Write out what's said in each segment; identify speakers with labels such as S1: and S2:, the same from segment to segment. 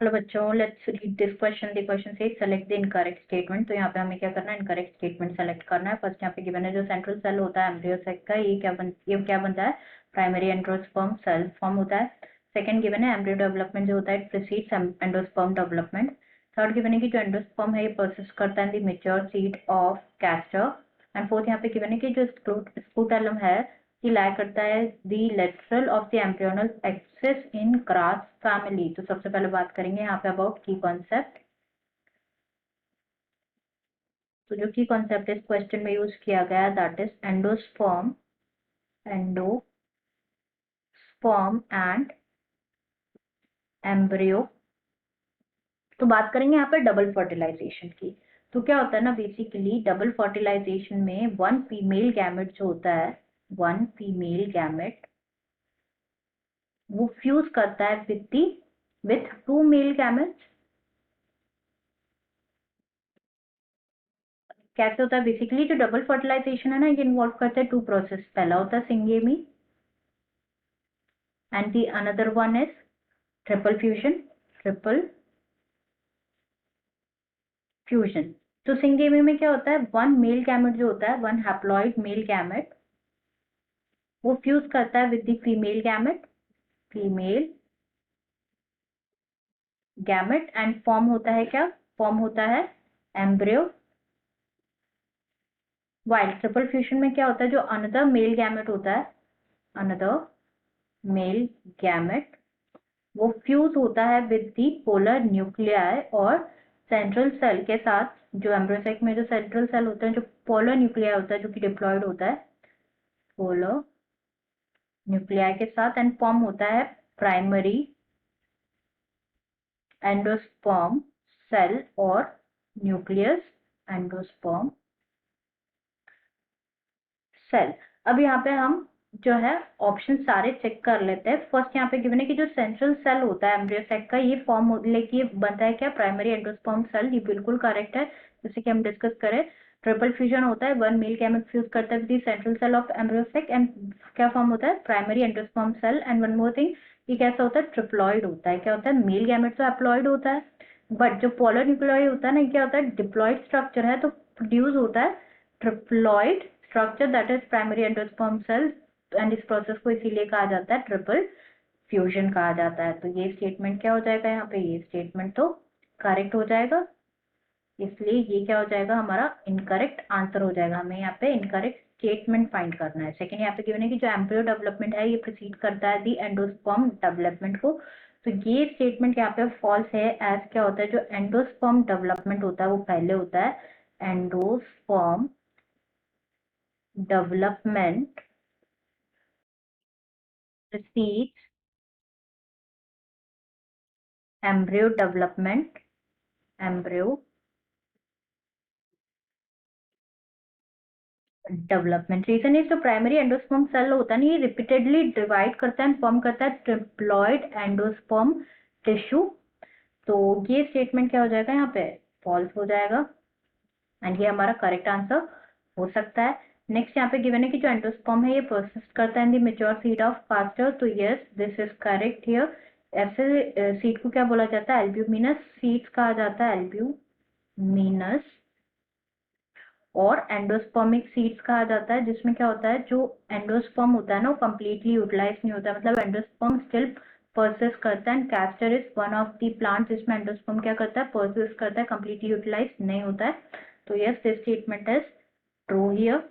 S1: Hello बच्चों, let's read this question. The question से select the incorrect statement. तो यहाँ पे हमें क्या करना है, इनकरेक्ट स्टेटमेंट सेलेक्ट करना है। फर्स्ट यहाँ पे गिवन है जो सेंट्रल सेल होता है एम्ब्रियो सेक का, ये क्या बनता है, प्राइमरी एंडोस्पर्म सेल फॉर्म होता है। सेकंड गिवन है एम्ब्रियो डेवलपमेंट जो होता है, it precedes endosperm development. Third given है कि जो एंडोस्पर्म है ये प्रोसेस करता है the mature seed of castor. And fourth यहाँ पे गिवन है कि जो स्क्रूटेलम है ये लाई करता है the lateral of the embryonal axis in grass family. तो सबसे पहले बात करेंगे यहाँ पे अबाउट की कॉन्सेप्ट। तो जो की कॉन्सेप्ट इस क्वेश्चन में यूज किया गया that is endosperm, endosperm and embryo. तो बात करेंगे यहाँ पे डबल फर्टिलाइजेशन की। तो क्या होता है ना, बेसिकली डबल फर्टिलाइजेशन में वन फीमेल गैमेट जो होता है, वन फीमेल गैमेट वो फ्यूज करता है विथ टू मेल गैमेट्स। कैसे होता है, बेसिकली जो डबल फर्टिलाइजेशन है ना, ये इन्वॉल्व करता है टू प्रोसेस। पहला होता है syngamy and the another one is triple fusion. Triple fusion. तो सिंगेमी में क्या होता है, वन मेल गैमेट जो होता है, वन हैप्लॉइड मेल गैमेट वो फ्यूज करता है with the female gamete, female gamete and form होता है क्या, फॉर्म होता है एम्ब्रियो। वाइल ट्रिपल फ्यूजन में क्या होता है, जो अनदर मेल गैमेट होता है, अनदर मेल गैमेट वो फ्यूज होता है विद दी पोलर न्यूक्लियाई और सेंट्रल सेल के साथ। जो एम्ब्रियोसेक में जो सेंट्रल सेल होता है, जो पोलर न्यूक्लियाई होता है जो कि डिप्लॉयड होता है पोलर न्यूक्लियाई के साथ, एंड फॉर्म होता है प्राइमरी एंडोस्पर्म सेल और न्यूक्लियस एंडोस्पर्म सेल। अब यहाँ पे हम जो है ऑप्शन सारे चेक कर लेते हैं। फर्स्ट यहाँ पे गिवन है कि जो सेंट्रल सेल होता है एम्ब्रियोसेक का, ये फॉर्म लेके ये बनता है क्या, प्राइमरी एंडोस्पर्म सेल। ये बिल्कुल करेक्ट है, जैसे कि हम डिस्कस करें। ट्रिपल फ्यूजन होता है, वन मेल गैमेट फ्यूज करता है with central cell of embryo sac and क्या फॉर्म होता है, primary endosperm cell. And one more thing, ये कैसा होता है, ट्रिप्लॉइड होता है। क्या होता है, मेल गैमेट तो हैप्लॉइड होता है, बट जो पोलर न्यूक्लियाई होता है ना, ये क्या होता है, डिप्लॉइड स्ट्रक्चर है, तो प्रोड्यूस होता है triploid structure that is primary endosperm cell. And इस प्रोसेस को इसीलिए कहा जाता है ट्रिपल फ्यूजन कहा जाता है। तो ये स्टेटमेंट क्या हो जाएगा यहाँ पे, ये स्टेटमेंट तो करेक्ट हो जाएगा, इसलिए ये क्या हो जाएगा, हमारा इनकरेक्ट आंसर हो जाएगा। हमें यहाँ पे इनकरेक्ट स्टेटमेंट फाइंड करना है। सेकंड यहाँ पे गिवन है कि जो एम्ब्रियो डेवलपमेंट है ये प्रोसीड करता है दी एंडोस्पर्म डेवलपमेंट को। तो ये स्टेटमेंट यहाँ पे फॉल्स है। एज क्या होता है, जो एंडोस्पर्म डेवलपमेंट होता है वो पहले होता है, endosperm development precedes embryo development, embryo development. Reason is जो प्राइमरी एंडोस्पर्म सेल होता है ना, ये रिपीटेडली डिवाइड करता है, फॉर्म करता है ट्रिप्लॉइड एंडोस्पर्म टिश्यू। तो ये स्टेटमेंट क्या हो जाएगा, यहाँ पे फॉल्स हो जाएगा, एंड ये हमारा करेक्ट आंसर हो सकता है। नेक्स्ट यहाँ पे गिवन है कि जो एंडोस्पर्म है ये प्रोसेस करता है in the mature seed of castor. तो yes, this is correct here. ऐसे सीड को क्या बोला जाता है, एल्ब्यूमिनस सीड्स कहा जाता है, एल्ब्यूमिनस। और एंडोस्पर्मिक सीड्स कहा जाता है, जिसमें क्या होता है, जो एंडोस्पर्म होता है ना वो कंप्लीटली यूटिलाइज नहीं होता, मतलब एंडोस्पर्म स्टिल परसिस्ट करता है। And castor is one of the plant जिसमें एंडोस्पर्म क्या करता है, परसिस्ट करता है, कंप्लीटली यूटिलाइज नहीं होता है। तो yes, this statement is true here.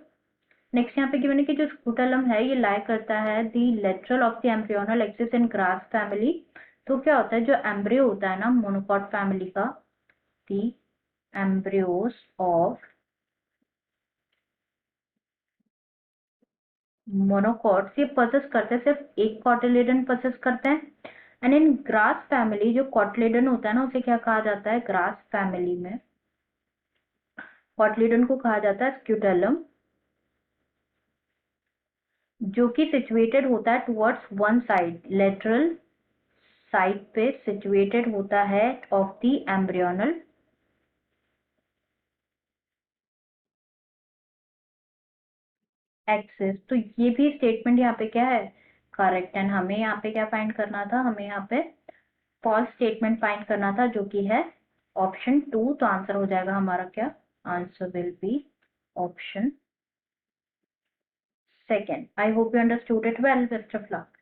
S1: Next यहाँ पे गिवन है कि जो स्क्रूटेलम है ये लाई करता है the lateral of the embryonal axis in grass family. तो क्या होता है, जो एम्ब्रियो होता है ना मोनोकॉट फैमिली का, दी एम्ब्रियोस ऑफ मोनोकॉट्स ये पोसेस करते हैं, सिर्फ एक कॉटिलेडन पोसेस करते हैं। एंड इन ग्रास फैमिली जो कॉटिलेडन होता है ना उसे क्या कहा जाता है, ग्रास फैमिली में कॉटिलेडन को कहा जाता है स्क्यूटेलम, जो कि सिचुएटेड होता है towards one side, lateral side पे सिचुएटेड होता है ऑफ द एम्ब्रियोनल एक्सिस। तो ये भी स्टेटमेंट यहाँ पे क्या है, करेक्ट। एंड हमें यहाँ पे क्या फाइंड करना था, हमें यहाँ पे फॉल्स स्टेटमेंट फाइंड करना था, जो कि है ऑप्शन 2। तो आंसर हो जाएगा हमारा क्या? Answer will be option second. I hope you understood it well. Best of luck.